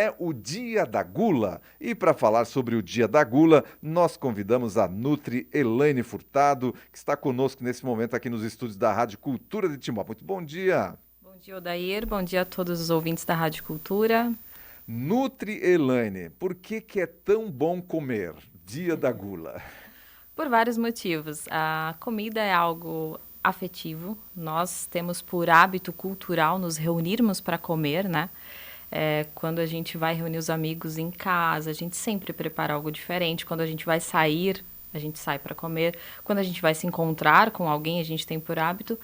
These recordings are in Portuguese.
é o Dia da Gula. E para falar sobre o Dia da Gula, nós convidamos a Nutri Elaine Furtado, que está conosco nesse momento aqui nos estúdios da Rádio Cultura de Timó. Muito bom dia. Bom dia, Odair. Bom dia a todos os ouvintes da Rádio Cultura. Nutri Elaine, por que é tão bom comer? Dia da Gula. Por vários motivos. A comida é algo afetivo. Nós temos por hábito cultural nos reunirmos para comer, né? Quando a gente vai reunir os amigos em casa, a gente sempre prepara algo diferente. Quando a gente vai sair, a gente sai para comer. Quando a gente vai se encontrar com alguém, a gente tem por hábito.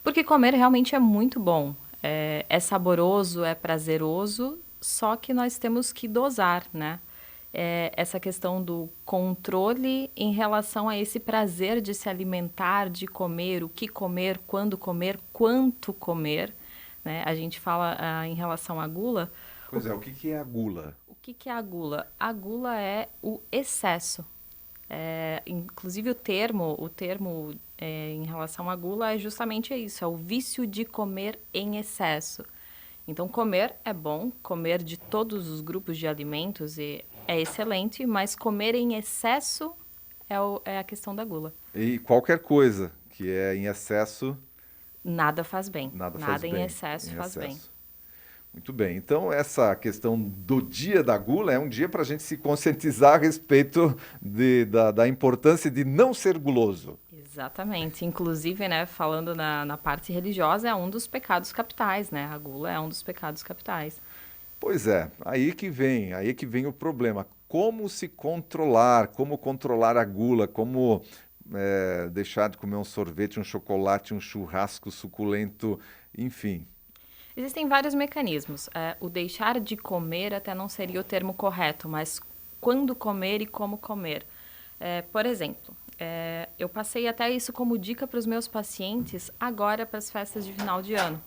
Porque comer realmente é muito bom. É saboroso, é prazeroso, só que nós temos que dosar, né? Essa questão do controle em relação a esse prazer de se alimentar, de comer, o que comer, quanto comer, né? A gente fala em relação à gula. Pois é, o que é a gula? O que é a gula? A gula é o excesso. Inclusive o termo em relação à gula é justamente isso, é o vício de comer em excesso. Então, comer é bom, comer de todos os grupos de alimentos é excelente, mas comer em excesso é a questão da gula. E qualquer coisa que é em excesso, Nada faz bem, nada faz nada em bem excesso em faz bem. excesso. Muito bem, então essa questão do Dia da Gula é um dia para a gente se conscientizar a respeito da importância de não ser guloso. Exatamente. Inclusive, né, falando na parte religiosa, é um dos pecados capitais, né? A gula é um dos pecados capitais. Pois é, aí que vem o problema. Como se controlar, como controlar a gula, como deixar de comer um sorvete, um chocolate, um churrasco suculento, enfim. Existem vários mecanismos. O deixar de comer até não seria o termo correto, mas quando comer e como comer. Por exemplo, eu passei até isso como dica para os meus pacientes agora para as festas de final de ano.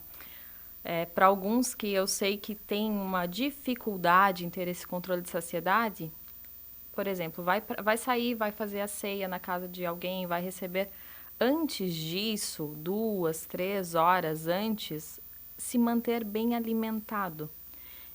Para alguns que eu sei que têm uma dificuldade em ter esse controle de saciedade, por exemplo, vai sair, vai fazer a ceia na casa de alguém, vai receber. Antes disso, 2, 3 horas antes, se manter bem alimentado.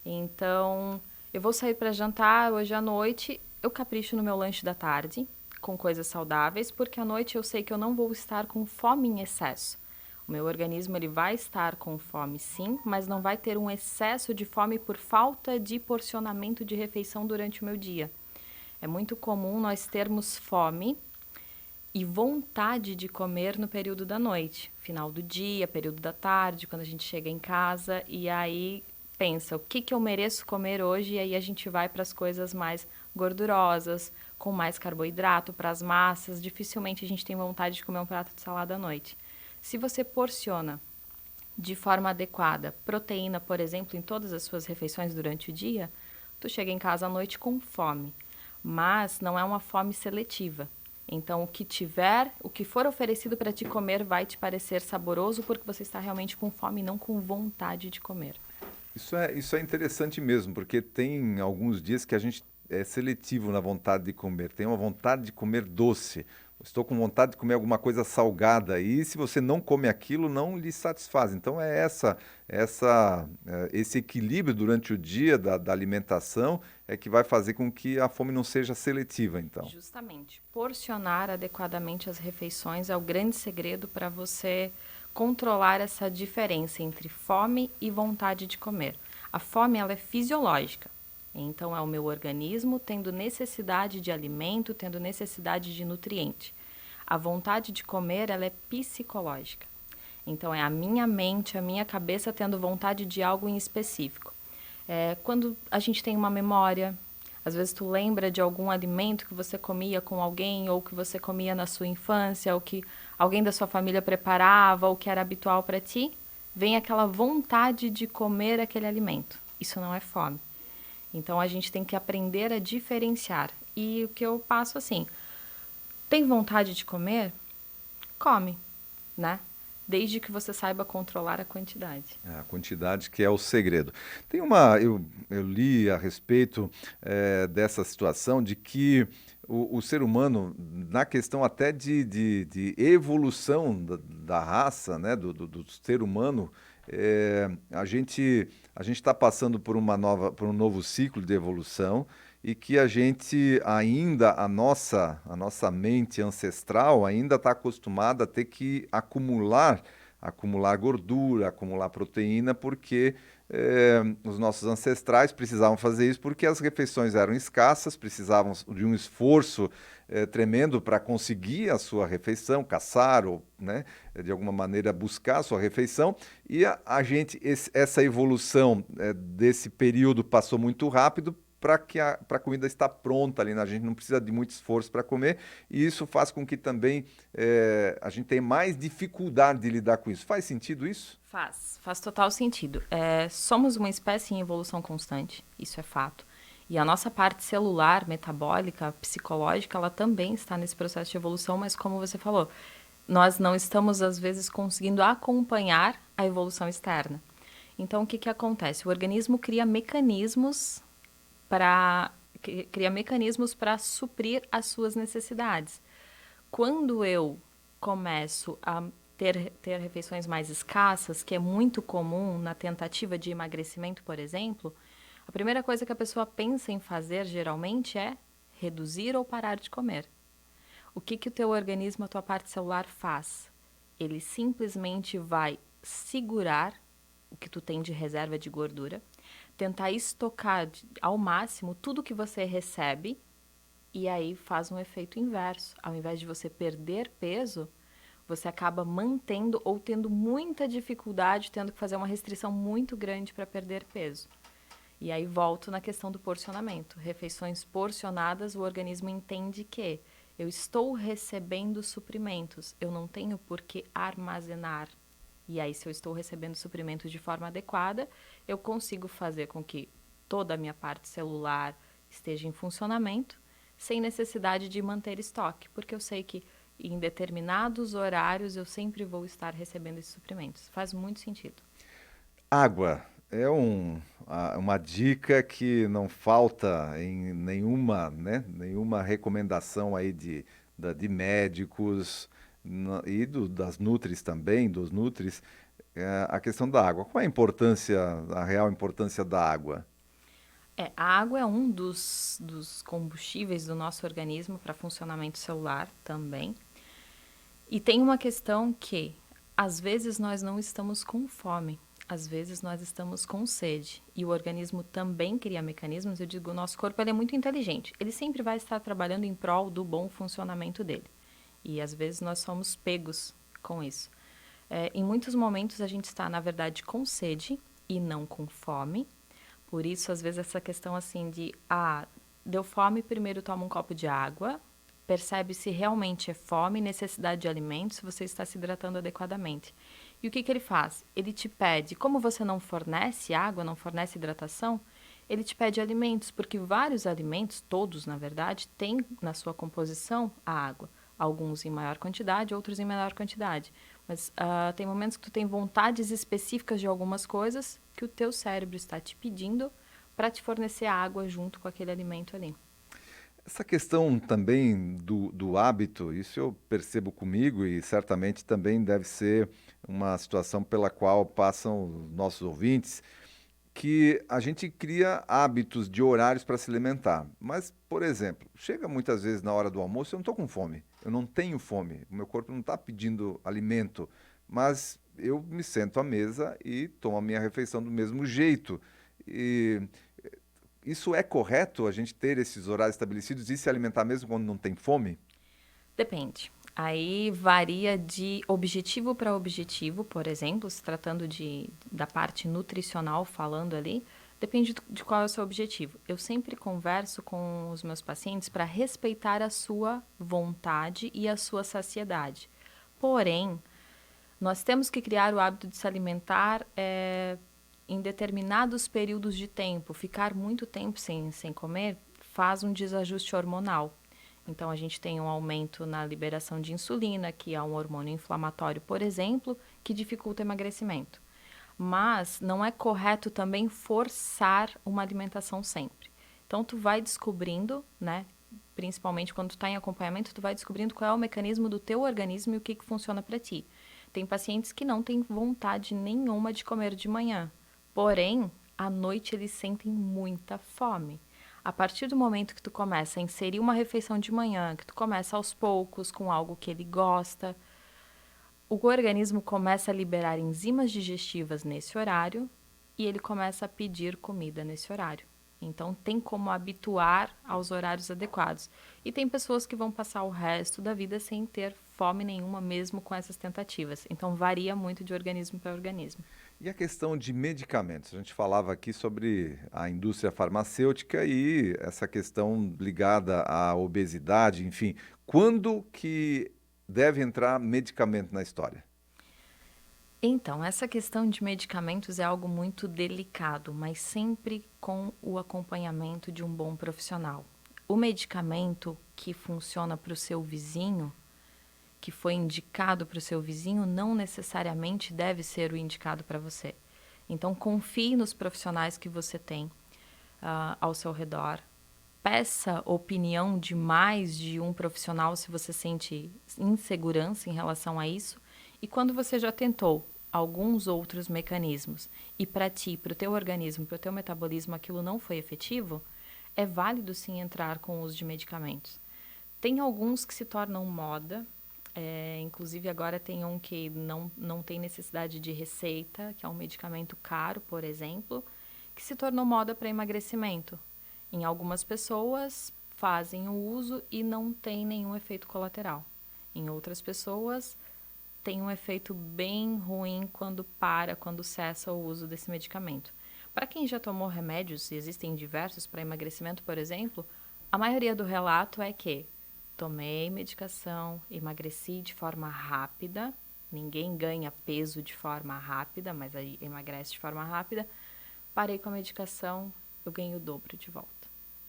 Então, eu vou sair para jantar hoje à noite, eu capricho no meu lanche da tarde, com coisas saudáveis, porque à noite eu sei que eu não vou estar com fome em excesso. O meu organismo ele vai estar com fome, sim, mas não vai ter um excesso de fome por falta de porcionamento de refeição durante o meu dia. É muito comum nós termos fome e vontade de comer no período da noite, final do dia, período da tarde, quando a gente chega em casa e aí pensa, o que eu mereço comer hoje? E aí a gente vai para as coisas mais gordurosas, com mais carboidrato, para as massas. Dificilmente a gente tem vontade de comer um prato de salada à noite. Se você porciona de forma adequada proteína, por exemplo, em todas as suas refeições durante o dia, tu chega em casa à noite com fome, mas não é uma fome seletiva. Então, o que for oferecido para te comer vai te parecer saboroso porque você está realmente com fome e não com vontade de comer. Isso é interessante mesmo, porque tem alguns dias que a gente é seletivo na vontade de comer. Tem uma vontade de comer doce. Estou com vontade de comer alguma coisa salgada e se você não come aquilo, não lhe satisfaz. Então é esse equilíbrio durante o dia da alimentação é que vai fazer com que a fome não seja seletiva, então. Justamente, porcionar adequadamente as refeições é o grande segredo para você controlar essa diferença entre fome e vontade de comer. A fome ela é fisiológica. Então é o meu organismo tendo necessidade de alimento, tendo necessidade de nutriente. A vontade de comer ela é psicológica. Então é a minha mente, a minha cabeça tendo vontade de algo em específico. Quando a gente tem uma memória, às vezes tu lembra de algum alimento que você comia com alguém, ou que você comia na sua infância, ou que alguém da sua família preparava, ou que era habitual para ti, vem aquela vontade de comer aquele alimento. Isso não é fome. Então a gente tem que aprender a diferenciar. E o que eu passo assim, tem vontade de comer? Come, né? Desde que você saiba controlar a quantidade. A quantidade que é o segredo. Eu li a respeito dessa situação de que o ser humano, na questão até de evolução da raça, né, do ser humano, a gente a gente está passando por um novo ciclo de evolução e que a gente ainda, a nossa mente ancestral ainda está acostumada a ter que acumular gordura, acumular proteína, porque os nossos ancestrais precisavam fazer isso porque as refeições eram escassas, precisavam de um esforço tremendo para conseguir a sua refeição, caçar ou, né, de alguma maneira buscar a sua refeição. E a gente, essa evolução desse período passou muito rápido para a comida estar pronta ali, né? A gente não precisa de muito esforço para comer, e isso faz com que também a gente tenha mais dificuldade de lidar com isso. Faz sentido isso? Faz total sentido. Somos uma espécie em evolução constante, isso é fato. E a nossa parte celular, metabólica, psicológica, ela também está nesse processo de evolução, mas como você falou, nós não estamos, às vezes, conseguindo acompanhar a evolução externa. Então, o que que acontece? O organismo cria mecanismos para suprir as suas necessidades. Quando eu começo a ter refeições mais escassas, que é muito comum na tentativa de emagrecimento, por exemplo, a primeira coisa que a pessoa pensa em fazer geralmente é reduzir ou parar de comer. O que que o teu organismo, a tua parte celular faz? Ele simplesmente vai segurar o que tu tem de reserva de gordura, tentar estocar ao máximo tudo que você recebe e aí faz um efeito inverso. Ao invés de você perder peso, você acaba mantendo ou tendo muita dificuldade, tendo que fazer uma restrição muito grande para perder peso. E aí volto na questão do porcionamento. Refeições porcionadas, o organismo entende que eu estou recebendo suprimentos, eu não tenho por que armazenar. E aí, se eu estou recebendo suprimentos de forma adequada, eu consigo fazer com que toda a minha parte celular esteja em funcionamento, sem necessidade de manter estoque, porque eu sei que em determinados horários eu sempre vou estar recebendo esses suprimentos. Faz muito sentido. Água é uma dica que não falta em nenhuma, né, nenhuma recomendação aí de médicos e das nutris também, dos nutris, a questão da água. Qual é a importância, a real importância da água? A água é um dos combustíveis do nosso organismo para funcionamento celular também. E tem uma questão que, às vezes, nós não estamos com fome. Às vezes nós estamos com sede e o organismo também cria mecanismos. Eu digo, o nosso corpo ele é muito inteligente. Ele sempre vai estar trabalhando em prol do bom funcionamento dele. E às vezes nós somos pegos com isso. Em muitos momentos a gente está, na verdade, com sede e não com fome. Por isso, às vezes, essa questão assim de, deu fome, primeiro toma um copo de água, percebe se realmente é fome, necessidade de alimento, se você está se hidratando adequadamente. E o que que ele faz? Ele te pede, como você não fornece água, não fornece hidratação, ele te pede alimentos, porque vários alimentos, todos na verdade, têm na sua composição a água. Alguns em maior quantidade, outros em menor quantidade. Mas tem momentos que tu tem vontades específicas de algumas coisas que o teu cérebro está te pedindo para te fornecer água junto com aquele alimento ali. Essa questão também do hábito, isso eu percebo comigo e certamente também deve ser uma situação pela qual passam os nossos ouvintes, que a gente cria hábitos de horários para se alimentar. Mas, por exemplo, chega muitas vezes na hora do almoço, eu não estou com fome, eu não tenho fome, o meu corpo não está pedindo alimento, mas eu me sento à mesa e tomo a minha refeição do mesmo jeito. E isso é correto, a gente ter esses horários estabelecidos e se alimentar mesmo quando não tem fome? Depende. Aí varia de objetivo para objetivo, por exemplo, se tratando da parte nutricional falando ali, depende de qual é o seu objetivo. Eu sempre converso com os meus pacientes para respeitar a sua vontade e a sua saciedade. Porém, nós temos que criar o hábito de se alimentar em determinados períodos de tempo. Ficar muito tempo sem comer faz um desajuste hormonal. Então, a gente tem um aumento na liberação de insulina, que é um hormônio inflamatório, por exemplo, que dificulta o emagrecimento. Mas não é correto também forçar uma alimentação sempre. Então, tu vai descobrindo, né? Principalmente quando tu está em acompanhamento, tu vai descobrindo qual é o mecanismo do teu organismo e o que funciona para ti. Tem pacientes que não têm vontade nenhuma de comer de manhã. Porém, à noite eles sentem muita fome. A partir do momento que tu começa a inserir uma refeição de manhã, que tu começa aos poucos com algo que ele gosta, o organismo começa a liberar enzimas digestivas nesse horário e ele começa a pedir comida nesse horário. Então, tem como habituar aos horários adequados. E tem pessoas que vão passar o resto da vida sem ter fome nenhuma, mesmo com essas tentativas. Então, varia muito de organismo para organismo. E a questão de medicamentos? A gente falava aqui sobre a indústria farmacêutica e essa questão ligada à obesidade, enfim. Quando que deve entrar medicamento na história? Então, essa questão de medicamentos é algo muito delicado, mas sempre com o acompanhamento de um bom profissional. O medicamento que funciona para o seu vizinho, que foi indicado para o seu vizinho, não necessariamente deve ser o indicado para você. Então, confie nos profissionais que você tem ao seu redor. Peça opinião de mais de um profissional se você sente insegurança em relação a isso. E quando você já tentou alguns outros mecanismos e para ti, para o teu organismo, para o teu metabolismo, aquilo não foi efetivo, é válido sim entrar com o uso de medicamentos. Tem alguns que se tornam moda, inclusive agora tem um que não tem necessidade de receita, que é um medicamento caro, por exemplo, que se tornou moda para emagrecimento. Em algumas pessoas fazem o uso e não tem nenhum efeito colateral. Em outras pessoas tem um efeito bem ruim quando cessa o uso desse medicamento. Para quem já tomou remédios, e existem diversos para emagrecimento, por exemplo, a maioria do relato é que tomei medicação, emagreci de forma rápida, ninguém ganha peso de forma rápida, mas aí emagrece de forma rápida, parei com a medicação, eu ganho o dobro de volta.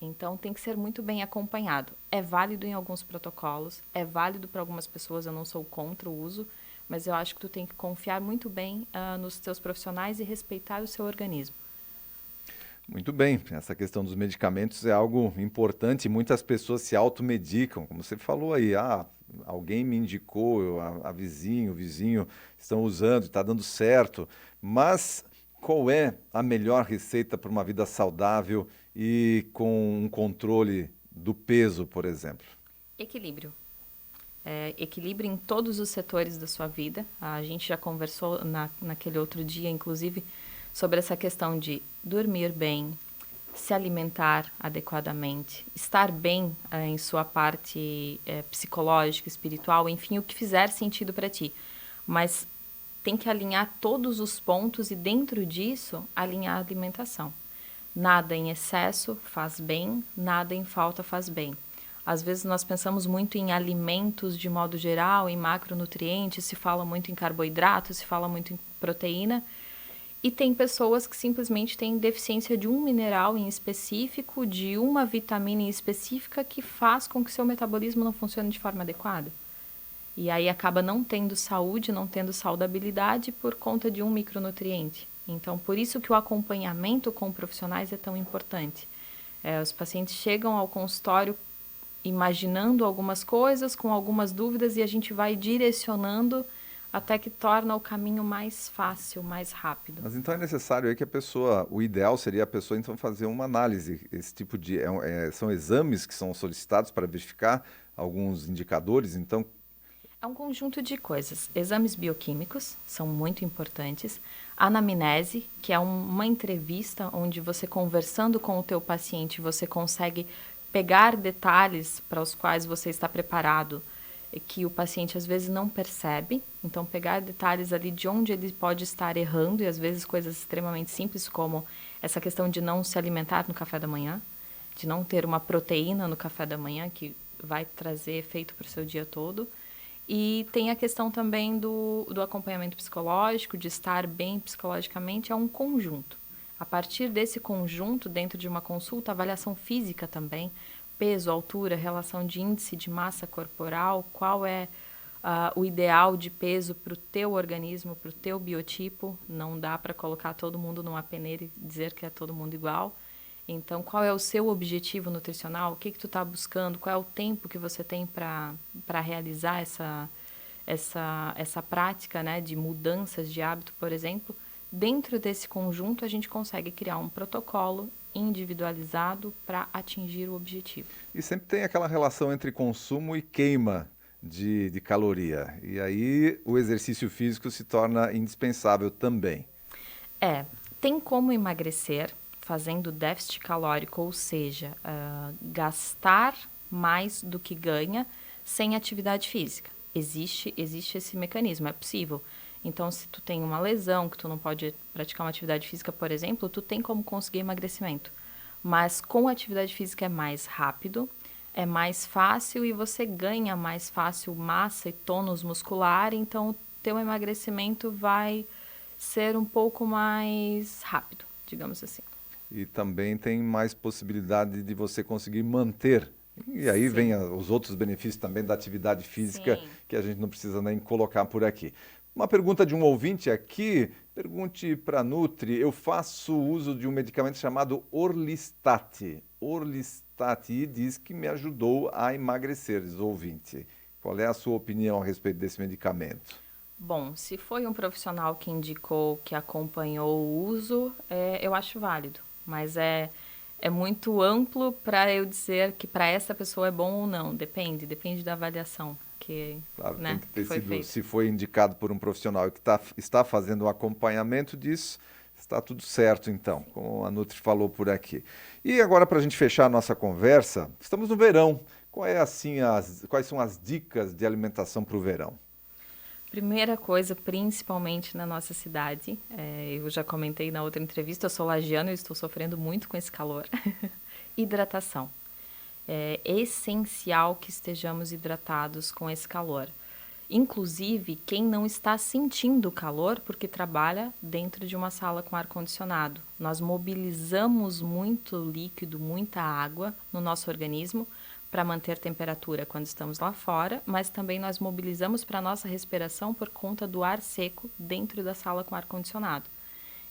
Então, tem que ser muito bem acompanhado. É válido em alguns protocolos, é válido para algumas pessoas, eu não sou contra o uso, mas eu acho que tu tem que confiar muito bem nos teus profissionais e respeitar o seu organismo. Muito bem, essa questão dos medicamentos é algo importante e muitas pessoas se automedicam, como você falou aí, alguém me indicou, a vizinho, o vizinho estão usando, está dando certo, mas qual é a melhor receita para uma vida saudável e com um controle do peso, por exemplo? Equilíbrio. Equilíbrio em todos os setores da sua vida. A gente já conversou naquele outro dia, inclusive, sobre essa questão de dormir bem, se alimentar adequadamente, estar bem em sua parte psicológica, espiritual, enfim, o que fizer sentido para ti. Mas tem que alinhar todos os pontos e, dentro disso, alinhar a alimentação. Nada em excesso faz bem, nada em falta faz bem. Às vezes nós pensamos muito em alimentos de modo geral, em macronutrientes, se fala muito em carboidratos, se fala muito em proteína, e tem pessoas que simplesmente têm deficiência de um mineral em específico, de uma vitamina em específica, que faz com que seu metabolismo não funcione de forma adequada. E aí acaba não tendo saúde, não tendo saudabilidade por conta de um micronutriente. Então, por isso que o acompanhamento com profissionais é tão importante. Os pacientes chegam ao consultório imaginando algumas coisas, com algumas dúvidas, e a gente vai direcionando até que torna o caminho mais fácil, mais rápido. Mas então é necessário aí que a pessoa, o ideal seria a pessoa então fazer uma análise, esse tipo de, são exames que são solicitados para verificar alguns indicadores, então. É um conjunto de coisas. Exames bioquímicos são muito importantes. Anamnese, que é uma entrevista onde você, conversando com o teu paciente, você consegue pegar detalhes para os quais você está preparado, que o paciente às vezes não percebe. Então, pegar detalhes ali de onde ele pode estar errando, e às vezes coisas extremamente simples, como essa questão de não se alimentar no café da manhã, de não ter uma proteína no café da manhã, que vai trazer efeito para o seu dia todo. E tem a questão também do acompanhamento psicológico, de estar bem psicologicamente, é um conjunto. A partir desse conjunto, dentro de uma consulta, avaliação física também, peso, altura, relação de índice de massa corporal, qual é o ideal de peso para o teu organismo, para o teu biotipo. Não dá para colocar todo mundo numa peneira e dizer que é todo mundo igual. Então, qual é o seu objetivo nutricional? O que tu está buscando? Qual é o tempo que você tem para realizar essa prática, né, de mudanças de hábito, por exemplo? Dentro desse conjunto, a gente consegue criar um protocolo individualizado para atingir o objetivo. E sempre tem aquela relação entre consumo e queima de caloria. E aí o exercício físico se torna indispensável também. Tem como emagrecer fazendo déficit calórico, ou seja, gastar mais do que ganha sem atividade física. Existe esse mecanismo, é possível. Então, se tu tem uma lesão, que tu não pode praticar uma atividade física, por exemplo, tu tem como conseguir emagrecimento. Mas com atividade física é mais rápido, é mais fácil e você ganha mais fácil massa e tônus muscular, então teu emagrecimento vai ser um pouco mais rápido, digamos assim. E também tem mais possibilidade de você conseguir manter. E aí Sim. vem os outros benefícios também da atividade física, Sim. que a gente não precisa nem colocar por aqui. Uma pergunta de um ouvinte aqui, pergunte para a Nutri, eu faço uso de um medicamento chamado Orlistat. Orlistat, e diz que me ajudou a emagrecer, diz o ouvinte. Qual é a sua opinião a respeito desse medicamento? Bom, se foi um profissional que indicou, que acompanhou o uso, eu acho válido. Mas é muito amplo para eu dizer que para essa pessoa é bom ou não. Depende da avaliação Claro, né, tem que ter foi sido, feita. se foi indicado por um profissional que está fazendo o acompanhamento disso, está tudo certo então, como a Nutri falou por aqui. E agora, para a gente fechar a nossa conversa, estamos no verão. Quais são as dicas de alimentação para o verão? Primeira coisa, principalmente na nossa cidade, eu já comentei na outra entrevista, eu sou lagiana e estou sofrendo muito com esse calor. Hidratação. É essencial que estejamos hidratados com esse calor. Inclusive, quem não está sentindo o calor porque trabalha dentro de uma sala com ar-condicionado. Nós mobilizamos muito líquido, muita água no nosso organismo para manter temperatura quando estamos lá fora, mas também nós mobilizamos para a nossa respiração por conta do ar seco dentro da sala com ar-condicionado.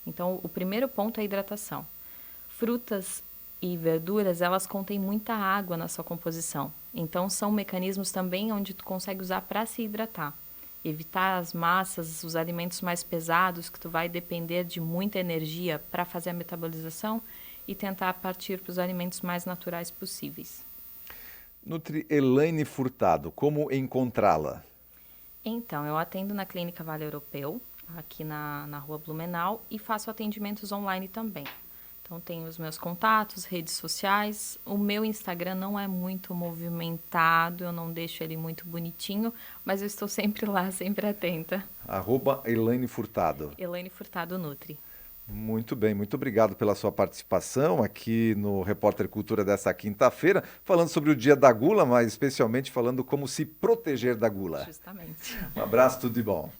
Então, o primeiro ponto é a hidratação. Frutas e verduras, elas contêm muita água na sua composição. Então, são mecanismos também onde tu consegue usar para se hidratar. Evitar as massas, os alimentos mais pesados, que tu vai depender de muita energia para fazer a metabolização, e tentar partir para os alimentos mais naturais possíveis. Nutri Elaine Furtado, como encontrá-la? Então, eu atendo na Clínica Vale Europeu, aqui na Rua Blumenau, e faço atendimentos online também. Então, tenho os meus contatos, redes sociais. O meu Instagram não é muito movimentado, eu não deixo ele muito bonitinho, mas eu estou sempre lá, sempre atenta. @Elaine Furtado. Elaine Furtado Nutri. Muito bem, muito obrigado pela sua participação aqui no Repórter Cultura dessa quinta-feira, falando sobre o Dia da Gula, mas especialmente falando como se proteger da gula. Justamente. Um abraço, tudo de bom.